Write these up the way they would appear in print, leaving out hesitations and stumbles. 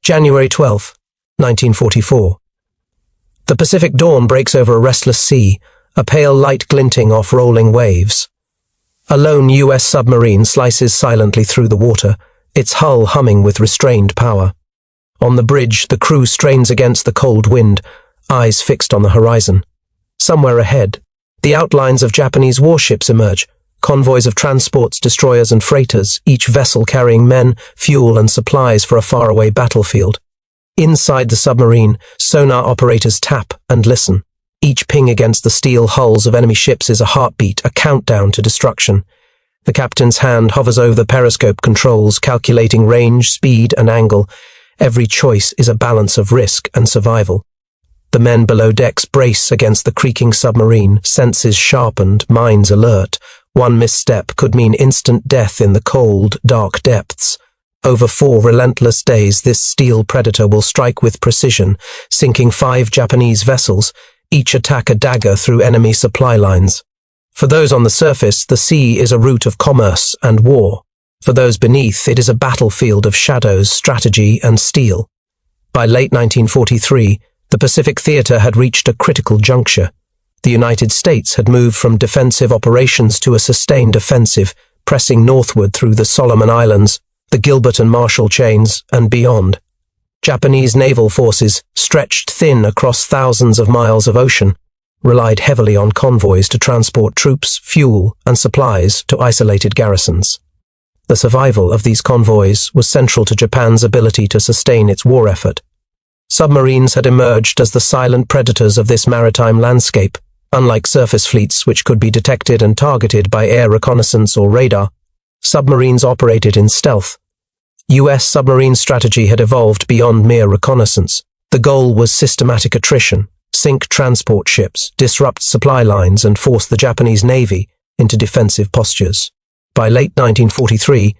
January 12, 1944. The Pacific dawn breaks over a restless sea, a pale light glinting off rolling waves. A lone U.S. submarine slices silently through the water, its hull humming with restrained power. On the bridge, the crew strains against the cold wind, eyes fixed on the horizon. Somewhere ahead, the outlines of Japanese warships emerge, convoys of transports, destroyers and freighters, each vessel carrying men, fuel and supplies for a faraway battlefield. Inside the submarine, sonar operators tap and listen. Each ping against the steel hulls of enemy ships is a heartbeat, a countdown to destruction. The captain's hand hovers over the periscope controls, calculating range, speed and angle. Every choice is a balance of risk and survival. The men below decks brace against the creaking submarine, senses sharpened, minds alert. One misstep could mean instant death in the cold, dark depths. Over 4 relentless days, this steel predator will strike with precision, sinking 5 Japanese vessels, each attack a dagger through enemy supply lines. For those on the surface, the sea is a route of commerce and war. For those beneath, it is a battlefield of shadows, strategy, and steel. By late 1943, the Pacific theater had reached a critical juncture. The United States had moved from defensive operations to a sustained offensive, pressing northward through the Solomon Islands, the Gilbert and Marshall Chains, and beyond. Japanese naval forces, stretched thin across thousands of miles of ocean, relied heavily on convoys to transport troops, fuel, and supplies to isolated garrisons. The survival of these convoys was central to Japan's ability to sustain its war effort. Submarines had emerged as the silent predators of this maritime landscape. Unlike surface fleets, which could be detected and targeted by air reconnaissance or radar, submarines operated in stealth. U.S. submarine strategy had evolved beyond mere reconnaissance. The goal was systematic attrition, sink transport ships, disrupt supply lines, and force the Japanese Navy into defensive postures. By late 1943,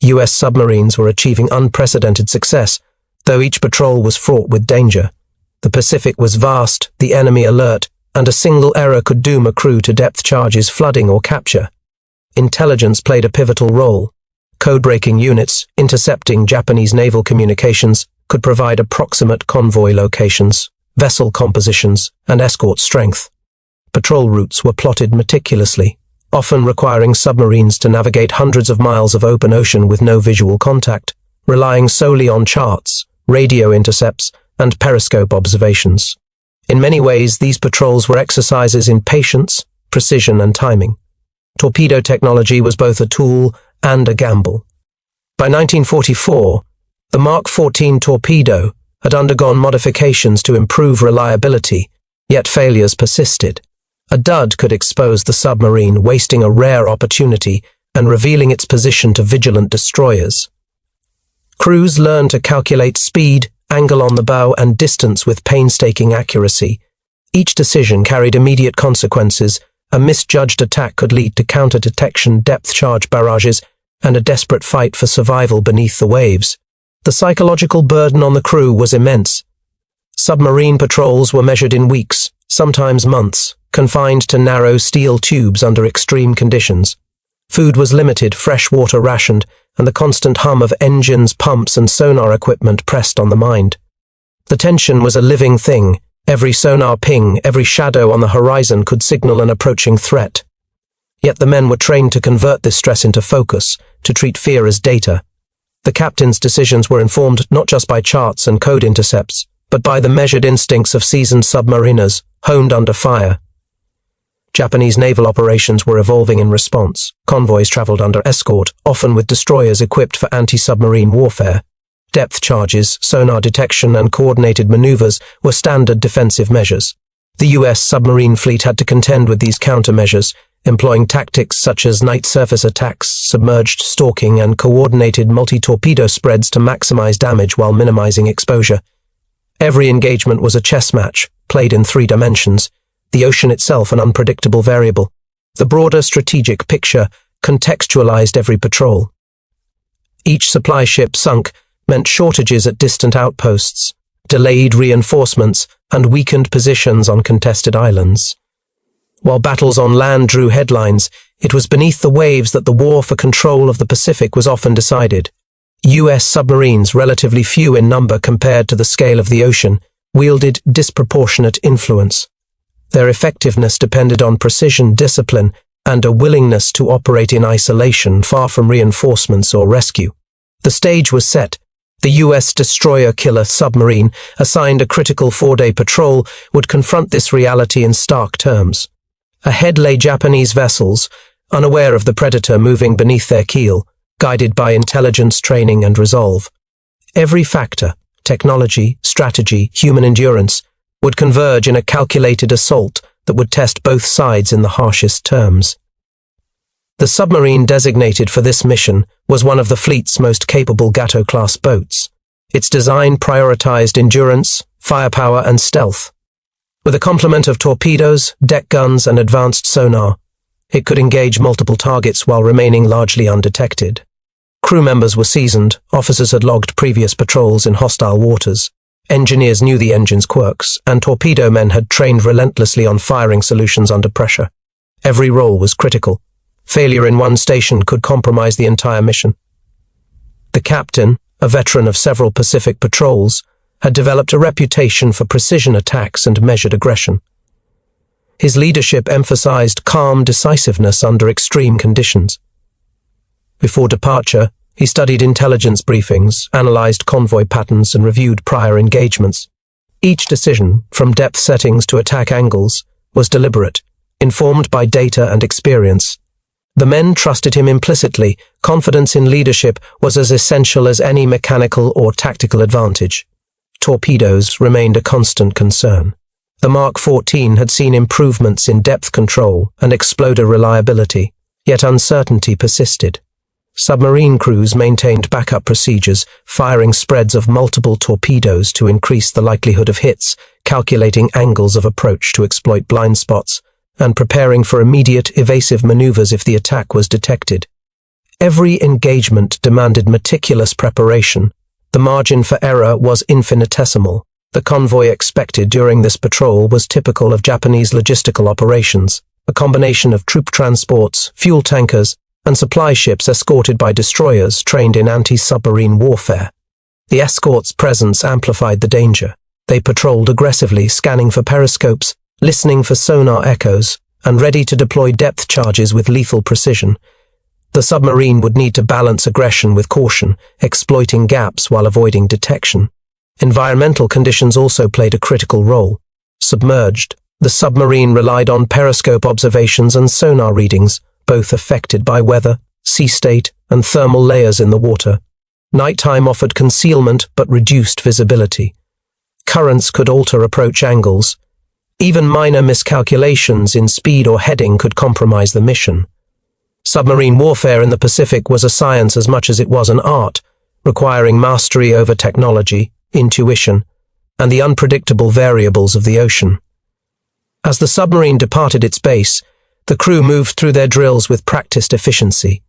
U.S. submarines were achieving unprecedented success, though each patrol was fraught with danger. The Pacific was vast, the enemy alert, and a single error could doom a crew to depth charges, flooding, or capture. Intelligence played a pivotal role. Code-breaking units, intercepting Japanese naval communications, could provide approximate convoy locations, vessel compositions, and escort strength. Patrol routes were plotted meticulously, often requiring submarines to navigate hundreds of miles of open ocean with no visual contact, relying solely on charts, radio intercepts, and periscope observations. In many ways, these patrols were exercises in patience, precision, and timing. Torpedo technology was both a tool and a gamble. By 1944, the Mark 14 torpedo had undergone modifications to improve reliability, yet failures persisted. A dud could expose the submarine, wasting a rare opportunity and revealing its position to vigilant destroyers. Crews learned to calculate speed, angle on the bow, and distance with painstaking accuracy. Each decision carried immediate consequences. A misjudged attack could lead to counter-detection, depth charge barrages, and a desperate fight for survival beneath the waves. The psychological burden on the crew was immense. Submarine patrols were measured in weeks, sometimes months, confined to narrow steel tubes under extreme conditions. Food was limited, fresh water rationed, and the constant hum of engines, pumps, and sonar equipment pressed on the mind. The tension was a living thing. Every sonar ping, every shadow on the horizon could signal an approaching threat. Yet the men were trained to convert this stress into focus, to treat fear as data. The captain's decisions were informed not just by charts and code intercepts, but by the measured instincts of seasoned submariners, honed under fire. Japanese naval operations were evolving in response. Convoys traveled under escort, often with destroyers equipped for anti-submarine warfare. Depth charges, sonar detection, and coordinated maneuvers were standard defensive measures. The U.S. submarine fleet had to contend with these countermeasures, employing tactics such as night surface attacks, submerged stalking, and coordinated multi-torpedo spreads to maximize damage while minimizing exposure. Every engagement was a chess match, played in 3 dimensions, the ocean itself an unpredictable variable. The broader strategic picture contextualized every patrol. Each supply ship sunk meant shortages at distant outposts, delayed reinforcements, and weakened positions on contested islands. While battles on land drew headlines, it was beneath the waves that the war for control of the Pacific was often decided. US submarines, relatively few in number compared to the scale of the ocean, wielded disproportionate influence. Their effectiveness depended on precision, discipline, and a willingness to operate in isolation, far from reinforcements or rescue. The stage was set. The US destroyer-killer submarine, assigned a critical 4-day patrol, would confront this reality in stark terms. Ahead lay Japanese vessels, unaware of the predator moving beneath their keel, guided by intelligence, training, and resolve. Every factor, technology, strategy, human endurance, would converge in a calculated assault that would test both sides in the harshest terms. The submarine designated for this mission was one of the fleet's most capable Gato-class boats. Its design prioritized endurance, firepower, and stealth. With a complement of torpedoes, deck guns, and advanced sonar, it could engage multiple targets while remaining largely undetected. Crew members were seasoned, officers had logged previous patrols in hostile waters, engineers knew the engine's quirks, and torpedo men had trained relentlessly on firing solutions under pressure. Every role was critical. Failure in one station could compromise the entire mission. The captain, a veteran of several Pacific patrols, had developed a reputation for precision attacks and measured aggression. His leadership emphasized calm decisiveness under extreme conditions. Before departure, he studied intelligence briefings, analyzed convoy patterns, and reviewed prior engagements. Each decision, from depth settings to attack angles, was deliberate, informed by data and experience. The men trusted him implicitly. Confidence in leadership was as essential as any mechanical or tactical advantage. Torpedoes remained a constant concern. The Mark 14 had seen improvements in depth control and exploder reliability, yet uncertainty persisted. Submarine crews maintained backup procedures, firing spreads of multiple torpedoes to increase the likelihood of hits, calculating angles of approach to exploit blind spots, and preparing for immediate evasive maneuvers if the attack was detected. Every engagement demanded meticulous preparation. The margin for error was infinitesimal. The convoy expected during this patrol was typical of Japanese logistical operations, a combination of troop transports, fuel tankers, and supply ships escorted by destroyers trained in anti-submarine warfare. The escort's presence amplified the danger. They patrolled aggressively, scanning for periscopes, listening for sonar echoes, and ready to deploy depth charges with lethal precision. The submarine would need to balance aggression with caution, exploiting gaps while avoiding detection. Environmental conditions also played a critical role. Submerged, the submarine relied on periscope observations and sonar readings, both affected by weather, sea state, and thermal layers in the water. Nighttime offered concealment but reduced visibility. Currents could alter approach angles. Even minor miscalculations in speed or heading could compromise the mission. Submarine warfare in the Pacific was a science as much as it was an art, requiring mastery over technology, intuition, and the unpredictable variables of the ocean. As the submarine departed its base, the crew moved through their drills with practiced efficiency.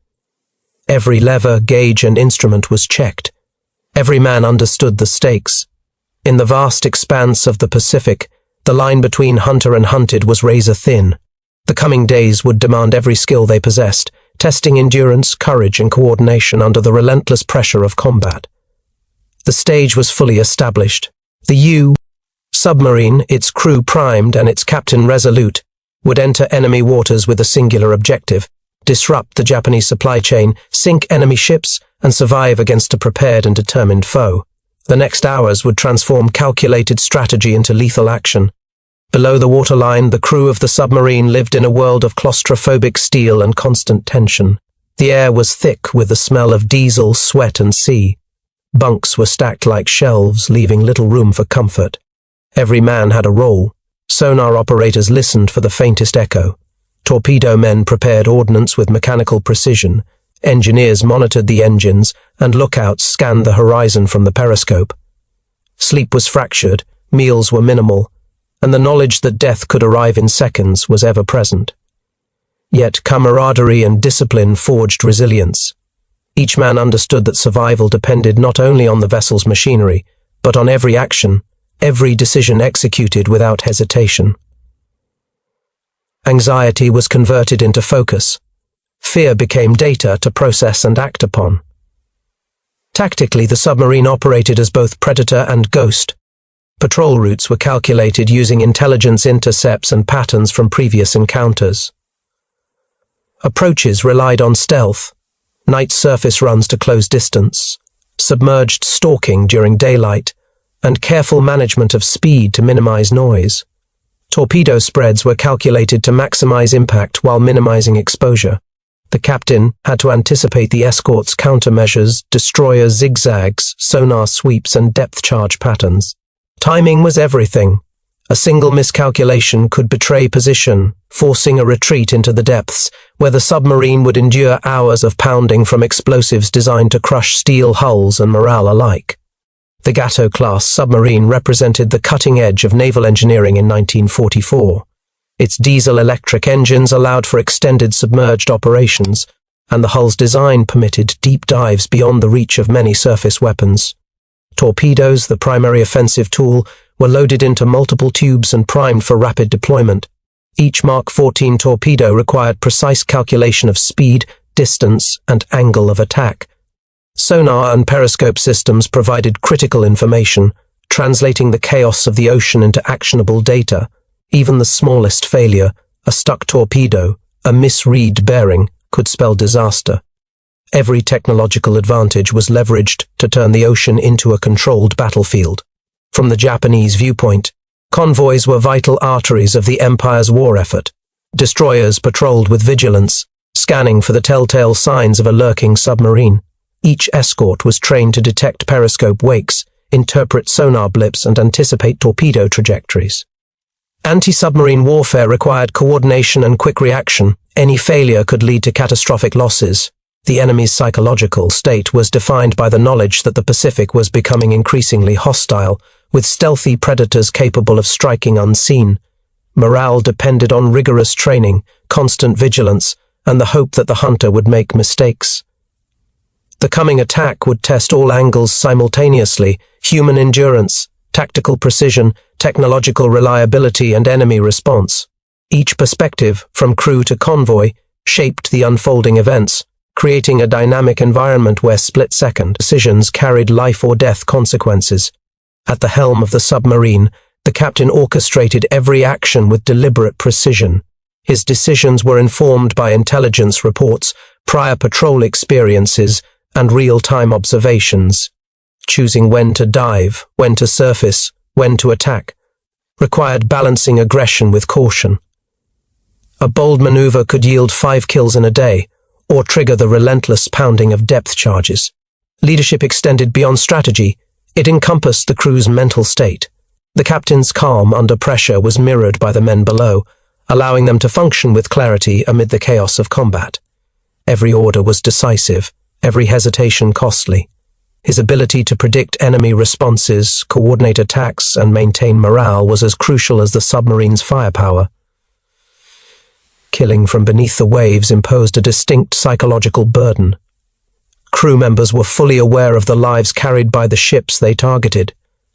Every lever, gauge, and instrument was checked. Every man understood the stakes. In the vast expanse of the Pacific, the line between hunter and hunted was razor thin. The coming days would demand every skill they possessed, testing endurance, courage, and coordination under the relentless pressure of combat. The stage was fully established. The U submarine, its crew primed and its captain resolute, would enter enemy waters with a singular objective: disrupt the Japanese supply chain, sink enemy ships, and survive against a prepared and determined foe. The next hours would transform calculated strategy into lethal action. Below the waterline, the crew of the submarine lived in a world of claustrophobic steel and constant tension. The air was thick with the smell of diesel, sweat, and sea. Bunks were stacked like shelves, leaving little room for comfort. Every man had a role. Sonar operators listened for the faintest echo. Torpedo men prepared ordnance with mechanical precision. Engineers monitored the engines, and lookouts scanned the horizon from the periscope. Sleep was fractured, meals were minimal, and the knowledge that death could arrive in seconds was ever present. Yet camaraderie and discipline forged resilience. Each man understood that survival depended not only on the vessel's machinery, but on every action, every decision executed without hesitation. Anxiety was converted into focus. Fear became data to process and act upon. Tactically, the submarine operated as both predator and ghost. Patrol routes were calculated using intelligence intercepts and patterns from previous encounters. Approaches relied on stealth, night surface runs to close distance, submerged stalking during daylight, and careful management of speed to minimize noise. Torpedo spreads were calculated to maximize impact while minimizing exposure. The captain had to anticipate the escort's countermeasures, destroyer zigzags, sonar sweeps, and depth charge patterns. Timing was everything. A single miscalculation could betray position, forcing a retreat into the depths, where the submarine would endure hours of pounding from explosives designed to crush steel hulls and morale alike. The Gato-class submarine represented the cutting edge of naval engineering in 1944. Its diesel-electric engines allowed for extended submerged operations, and the hull's design permitted deep dives beyond the reach of many surface weapons. Torpedoes, the primary offensive tool, were loaded into multiple tubes and primed for rapid deployment. Each Mark 14 torpedo required precise calculation of speed, distance, and angle of attack. Sonar and periscope systems provided critical information, translating the chaos of the ocean into actionable data. Even the smallest failure, a stuck torpedo, a misread bearing, could spell disaster. Every technological advantage was leveraged to turn the ocean into a controlled battlefield. From the Japanese viewpoint, convoys were vital arteries of the Empire's war effort. Destroyers patrolled with vigilance, scanning for the telltale signs of a lurking submarine. Each escort was trained to detect periscope wakes, interpret sonar blips, and anticipate torpedo trajectories. Anti-submarine warfare required coordination and quick reaction. Any failure could lead to catastrophic losses. The enemy's psychological state was defined by the knowledge that the Pacific was becoming increasingly hostile, with stealthy predators capable of striking unseen. Morale depended on rigorous training, constant vigilance, and the hope that the hunter would make mistakes. The coming attack would test all angles simultaneously: human endurance, tactical precision, technological reliability, and enemy response. Each perspective, from crew to convoy, shaped the unfolding events, creating a dynamic environment where split-second decisions carried life-or-death consequences. At the helm of the submarine, the captain orchestrated every action with deliberate precision. His decisions were informed by intelligence reports, prior patrol experiences, and real-time observations. Choosing when to dive, when to surface, when to attack, required balancing aggression with caution. A bold maneuver could yield 5 kills in a day, or trigger the relentless pounding of depth charges. Leadership extended beyond strategy. It encompassed the crew's mental state. The captain's calm under pressure was mirrored by the men below, allowing them to function with clarity amid the chaos of combat. Every order was decisive, every hesitation costly. His ability to predict enemy responses, coordinate attacks, and maintain morale was as crucial as the submarine's firepower. Killing from beneath the waves imposed a distinct psychological burden. Crew members were fully aware of the lives carried by the ships they targeted.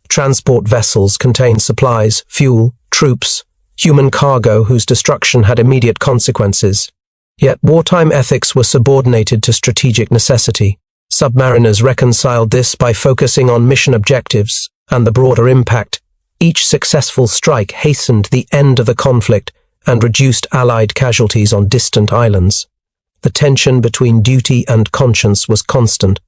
Transport vessels contained supplies, fuel, troops, human cargo whose destruction had immediate consequences. Yet wartime ethics were subordinated to strategic necessity. Submariners reconciled this by focusing on mission objectives and the broader impact. Each successful strike hastened the end of the conflict and reduced Allied casualties on distant islands. The tension between duty and conscience was constant.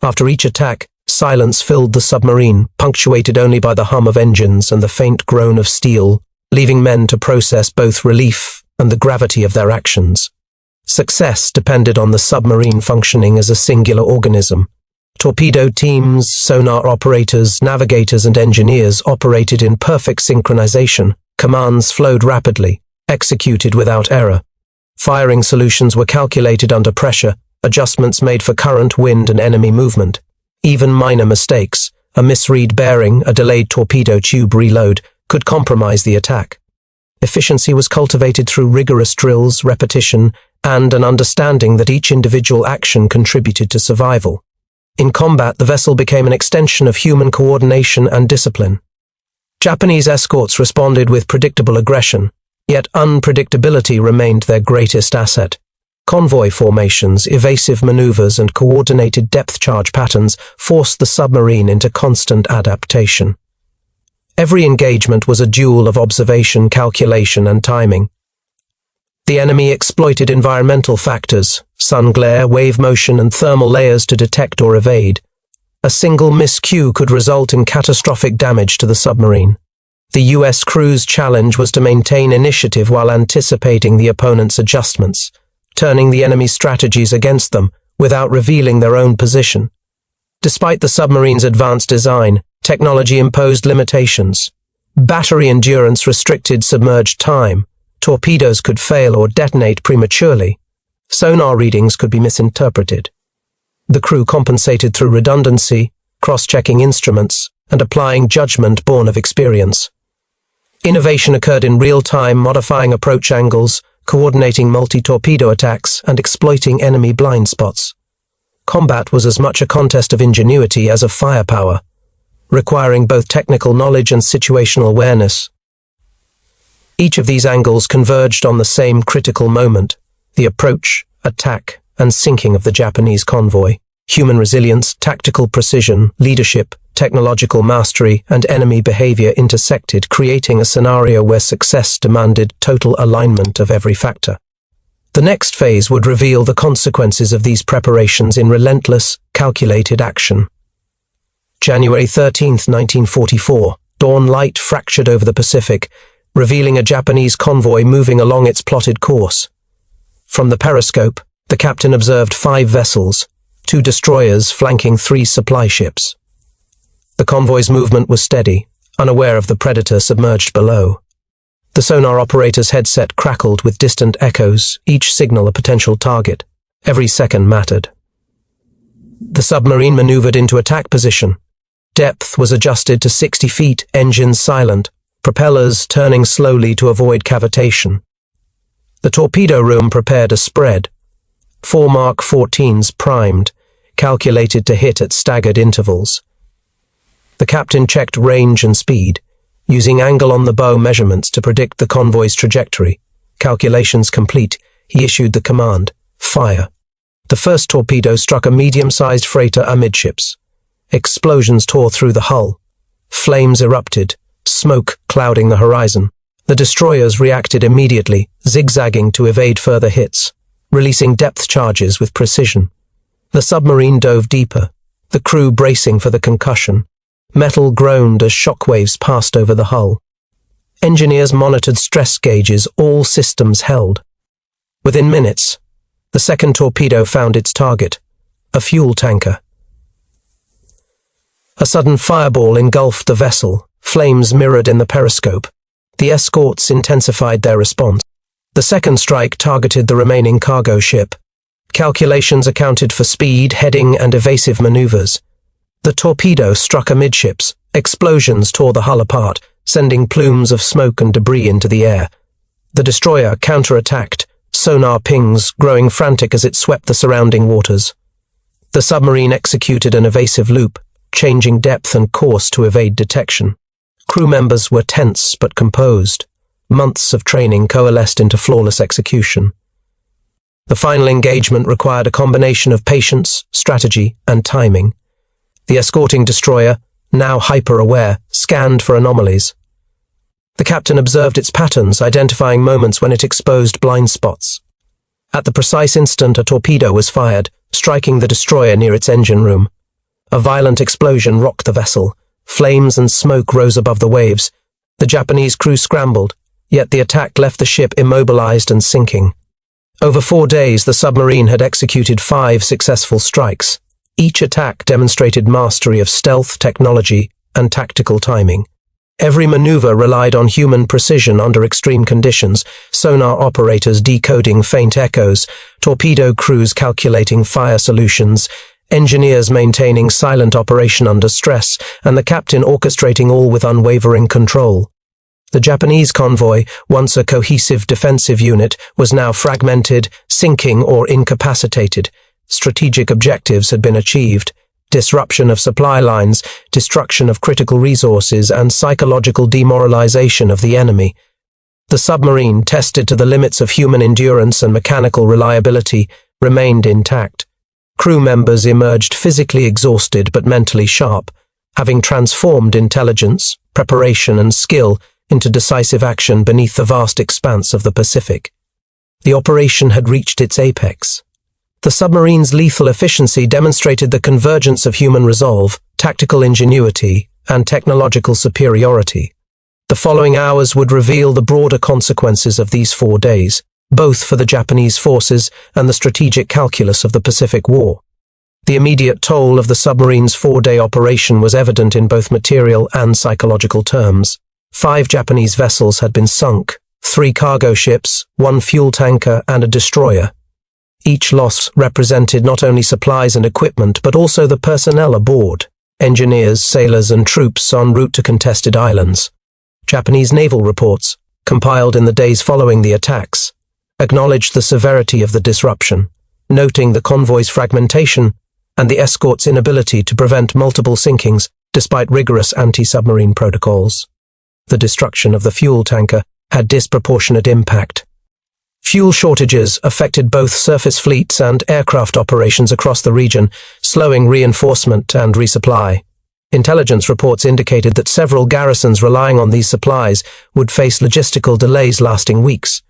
After each attack, silence filled the submarine, punctuated only by the hum of engines and the faint groan of steel, leaving men to process both relief and the gravity of their actions. Success depended on the submarine functioning as a singular organism. Torpedo teams, sonar operators, navigators, and engineers operated in perfect synchronization. Commands flowed rapidly, executed without error. Firing solutions were calculated under pressure, adjustments made for current, wind, and enemy movement. Even minor mistakes, a misread bearing, a delayed torpedo tube reload, could compromise the attack. Efficiency was cultivated through rigorous drills, repetition, and an understanding that each individual action contributed to survival. In combat, the vessel became an extension of human coordination and discipline. Japanese escorts responded with predictable aggression, yet unpredictability remained their greatest asset. Convoy formations, evasive maneuvers, and coordinated depth charge patterns forced the submarine into constant adaptation. Every engagement was a duel of observation, calculation, and timing. The enemy exploited environmental factors, sun glare, wave motion, and thermal layers to detect or evade. A single miscue could result in catastrophic damage to the submarine. The U.S. crew's challenge was to maintain initiative while anticipating the opponent's adjustments, turning the enemy's strategies against them without revealing their own position. Despite the submarine's advanced design, technology imposed limitations. Battery endurance restricted submerged time. Torpedoes could fail or detonate prematurely. Sonar readings could be misinterpreted. The crew compensated through redundancy, cross-checking instruments, and applying judgment born of experience. Innovation occurred in real time, modifying approach angles, coordinating multi-torpedo attacks, and exploiting enemy blind spots. Combat was as much a contest of ingenuity as of firepower, requiring both technical knowledge and situational awareness. Each of these angles converged on the same critical moment: the approach, attack, and sinking of the Japanese convoy. Human resilience, tactical precision, leadership, technological mastery, and enemy behavior intersected, creating a scenario where success demanded total alignment of every factor. The next phase would reveal the consequences of these preparations in relentless, calculated action. January 13, 1944, dawn light fractured over the Pacific, revealing a Japanese convoy moving along its plotted course. From the periscope, the captain observed 5 vessels, 2 destroyers flanking 3 supply ships. The convoy's movement was steady, unaware of the predator submerged below. The sonar operator's headset crackled with distant echoes, each signal a potential target. Every second mattered. The submarine maneuvered into attack position. Depth was adjusted to 60 feet, engines silent, propellers turning slowly to avoid cavitation. The torpedo room prepared a spread. 4 Mark 14s primed, calculated to hit at staggered intervals. The captain checked range and speed, using angle on the bow measurements to predict the convoy's trajectory. Calculations complete, he issued the command, fire. The first torpedo struck a medium-sized freighter amidships. Explosions tore through the hull. Flames erupted, smoke clouding the horizon. The destroyers reacted immediately, zigzagging to evade further hits, releasing depth charges with precision. The submarine dove deeper, the crew bracing for the concussion. Metal groaned as shockwaves passed over the hull. Engineers monitored stress gauges, all systems held. Within minutes, the second torpedo found its target, a fuel tanker. A sudden fireball engulfed the vessel, flames mirrored in the periscope. The escorts intensified their response. The second strike targeted the remaining cargo ship. Calculations accounted for speed, heading, and evasive maneuvers. The torpedo struck amidships. Explosions tore the hull apart, sending plumes of smoke and debris into the air. The destroyer counterattacked, sonar pings growing frantic as it swept the surrounding waters. The submarine executed an evasive loop, changing depth and course to evade detection. Crew members were tense but composed. Months of training coalesced into flawless execution. The final engagement required a combination of patience, strategy, and timing. The escorting destroyer, now hyper-aware, scanned for anomalies. The captain observed its patterns, identifying moments when it exposed blind spots. At the precise instant, a torpedo was fired, striking the destroyer near its engine room. A violent explosion rocked the vessel. Flames and smoke rose above the waves. The Japanese crew scrambled, yet the attack left the ship immobilized and sinking. Over 4 days, the submarine had executed 5 successful strikes. Each attack demonstrated mastery of stealth, technology, and tactical timing. Every maneuver relied on human precision under extreme conditions, sonar operators decoding faint echoes, torpedo crews calculating fire solutions, engineers maintaining silent operation under stress, and the captain orchestrating all with unwavering control. The Japanese convoy, once a cohesive defensive unit, was now fragmented, sinking, or incapacitated. Strategic objectives had been achieved: disruption of supply lines, destruction of critical resources, and psychological demoralization of the enemy. The submarine, tested to the limits of human endurance and mechanical reliability, remained intact. Crew members emerged physically exhausted but mentally sharp, having transformed intelligence, preparation, and skill into decisive action beneath the vast expanse of the Pacific. The operation had reached its apex. The submarine's lethal efficiency demonstrated the convergence of human resolve, tactical ingenuity, and technological superiority. The following hours would reveal the broader consequences of these 4 days, both for the Japanese forces and the strategic calculus of the Pacific War. The immediate toll of the submarine's 4-day operation was evident in both material and psychological terms. 5 Japanese vessels had been sunk, 3 cargo ships, 1 fuel tanker, and a destroyer. Each loss represented not only supplies and equipment, but also the personnel aboard, engineers, sailors, and troops en route to contested islands. Japanese naval reports, compiled in the days following the attacks, acknowledged the severity of the disruption, noting the convoy's fragmentation and the escort's inability to prevent multiple sinkings despite rigorous anti-submarine protocols. The destruction of the fuel tanker had disproportionate impact. Fuel shortages affected both surface fleets and aircraft operations across the region, slowing reinforcement and resupply. Intelligence reports indicated that several garrisons relying on these supplies would face logistical delays lasting weeks.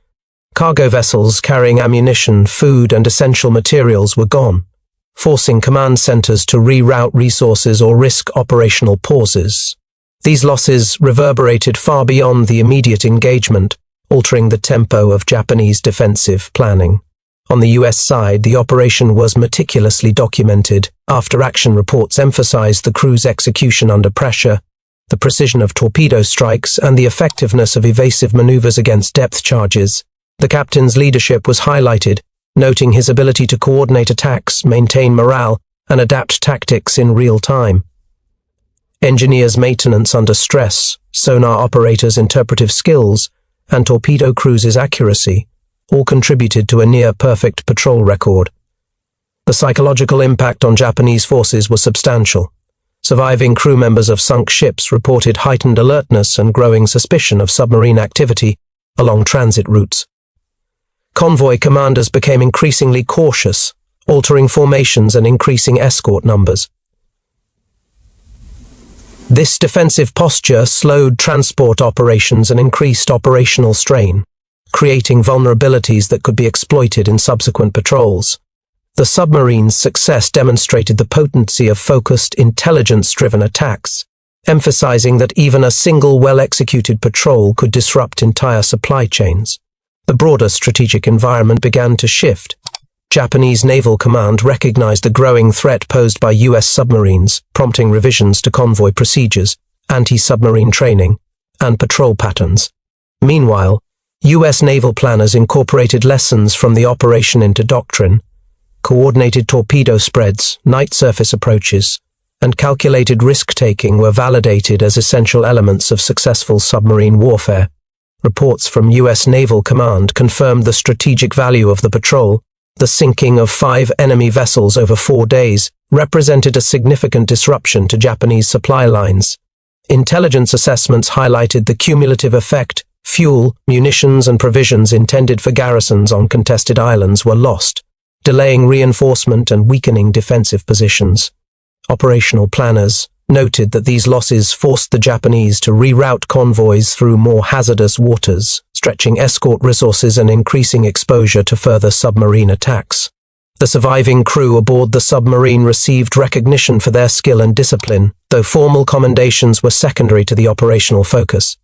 Cargo vessels carrying ammunition, food, and essential materials were gone, forcing command centers to reroute resources or risk operational pauses. These losses reverberated far beyond the immediate engagement, altering the tempo of Japanese defensive planning. On the US side, the operation was meticulously documented. After-action reports emphasized the crew's execution under pressure, the precision of torpedo strikes, and the effectiveness of evasive maneuvers against depth charges. The captain's leadership was highlighted, noting his ability to coordinate attacks, maintain morale, and adapt tactics in real time. Engineers' maintenance under stress, sonar operators' interpretive skills, and torpedo crews' accuracy all contributed to a near-perfect patrol record. The psychological impact on Japanese forces was substantial. Surviving crew members of sunk ships reported heightened alertness and growing suspicion of submarine activity along transit routes. Convoy commanders became increasingly cautious, altering formations and increasing escort numbers. This defensive posture slowed transport operations and increased operational strain, creating vulnerabilities that could be exploited in subsequent patrols. The submarine's success demonstrated the potency of focused, intelligence-driven attacks, emphasizing that even a single well-executed patrol could disrupt entire supply chains. The broader strategic environment began to shift. Japanese Naval Command recognized the growing threat posed by US submarines, prompting revisions to convoy procedures, anti-submarine training, and patrol patterns. Meanwhile, US naval planners incorporated lessons from the operation into doctrine. Coordinated torpedo spreads, night surface approaches, and calculated risk-taking were validated as essential elements of successful submarine warfare. Reports from US Naval Command confirmed the strategic value of the patrol. The sinking of 5 enemy vessels over 4 days represented a significant disruption to Japanese supply lines. Intelligence assessments highlighted the cumulative effect. Fuel, munitions, and provisions intended for garrisons on contested islands were lost, delaying reinforcement and weakening defensive positions. Operational planners noted that these losses forced the Japanese to reroute convoys through more hazardous waters, stretching escort resources and increasing exposure to further submarine attacks. The surviving crew aboard the submarine received recognition for their skill and discipline, though formal commendations were secondary to the operational focus.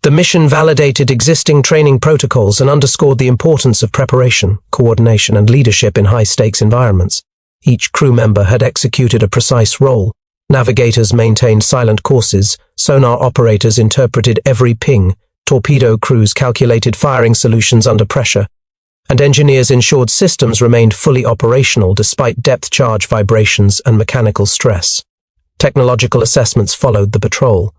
The mission validated existing training protocols and underscored the importance of preparation, coordination, and leadership in high-stakes environments. Each crew member had executed a precise role. Navigators maintained silent courses, sonar operators interpreted every ping, torpedo crews calculated firing solutions under pressure, and engineers ensured systems remained fully operational despite depth charge vibrations and mechanical stress. Technological assessments followed the patrol.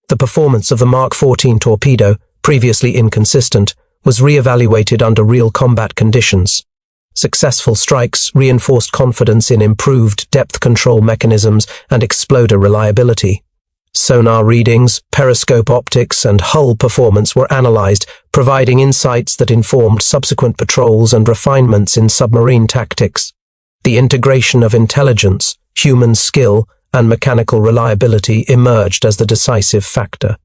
The performance of the Mark 14 torpedo, previously inconsistent, was re-evaluated under real combat conditions. Successful strikes reinforced confidence in improved depth control mechanisms and exploder reliability. Sonar readings, periscope optics, and hull performance were analyzed, providing insights that informed subsequent patrols and refinements in submarine tactics. The integration of intelligence, human skill, and mechanical reliability emerged as the decisive factor.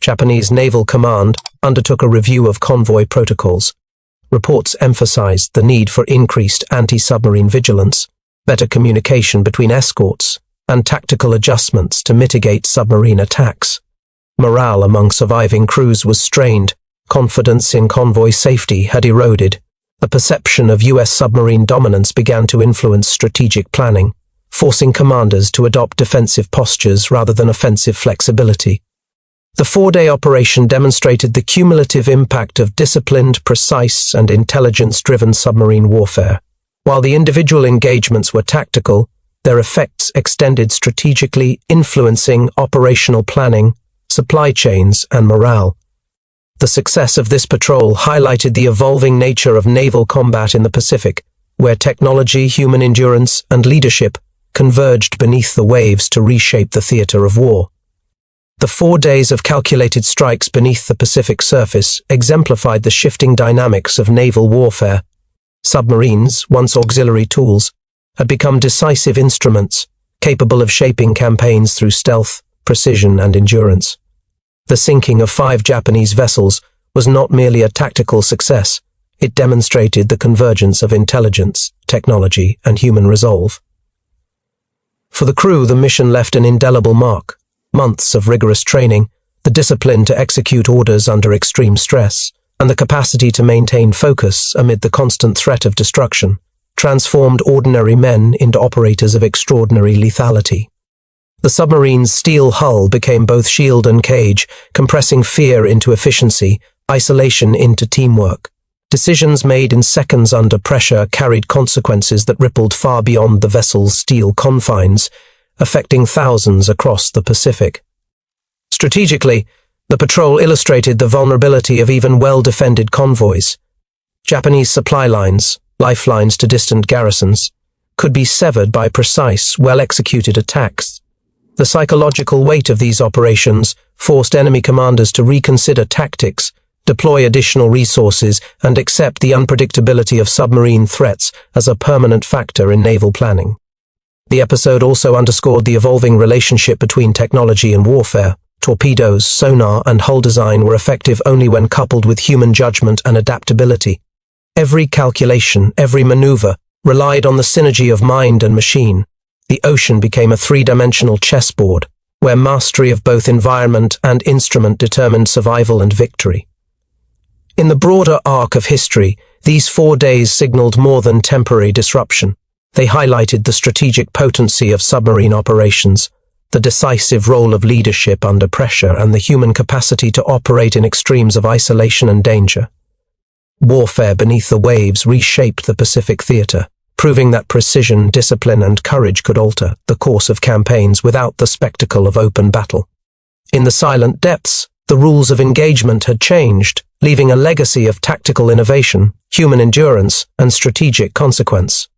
Japanese Naval Command undertook a review of convoy protocols. Reports emphasized the need for increased anti-submarine vigilance, better communication between escorts, and tactical adjustments to mitigate submarine attacks. Morale among surviving crews was strained, confidence in convoy safety had eroded. The perception of U.S. submarine dominance began to influence strategic planning, forcing commanders to adopt defensive postures rather than offensive flexibility. The 4-day operation demonstrated the cumulative impact of disciplined, precise, and intelligence-driven submarine warfare. While the individual engagements were tactical, their effects extended strategically, influencing operational planning, supply chains, and morale. The success of this patrol highlighted the evolving nature of naval combat in the Pacific, where technology, human endurance, and leadership converged beneath the waves to reshape the theater of war. The 4 days of calculated strikes beneath the Pacific surface exemplified the shifting dynamics of naval warfare. Submarines, once auxiliary tools, had become decisive instruments, capable of shaping campaigns through stealth, precision, and endurance. The sinking of 5 Japanese vessels was not merely a tactical success, it demonstrated the convergence of intelligence, technology, and human resolve. For the crew, the mission left an indelible mark. Months of rigorous training, the discipline to execute orders under extreme stress, and the capacity to maintain focus amid the constant threat of destruction, transformed ordinary men into operators of extraordinary lethality. The submarine's steel hull became both shield and cage, compressing fear into efficiency, isolation into teamwork. Decisions made in seconds under pressure carried consequences that rippled far beyond the vessel's steel confines, affecting thousands across the Pacific. Strategically, the patrol illustrated the vulnerability of even well-defended convoys. Japanese supply lines, lifelines to distant garrisons, could be severed by precise, well-executed attacks. The psychological weight of these operations forced enemy commanders to reconsider tactics, deploy additional resources, and accept the unpredictability of submarine threats as a permanent factor in naval planning. The episode also underscored the evolving relationship between technology and warfare. Torpedoes, sonar, and hull design were effective only when coupled with human judgment and adaptability. Every calculation, every maneuver, relied on the synergy of mind and machine. The ocean became a 3-dimensional chessboard, where mastery of both environment and instrument determined survival and victory. In the broader arc of history, these 4 days signaled more than temporary disruption. They highlighted the strategic potency of submarine operations, the decisive role of leadership under pressure, and the human capacity to operate in extremes of isolation and danger. Warfare beneath the waves reshaped the Pacific theater, proving that precision, discipline, and courage could alter the course of campaigns without the spectacle of open battle. In the silent depths, the rules of engagement had changed, leaving a legacy of tactical innovation, human endurance, and strategic consequence.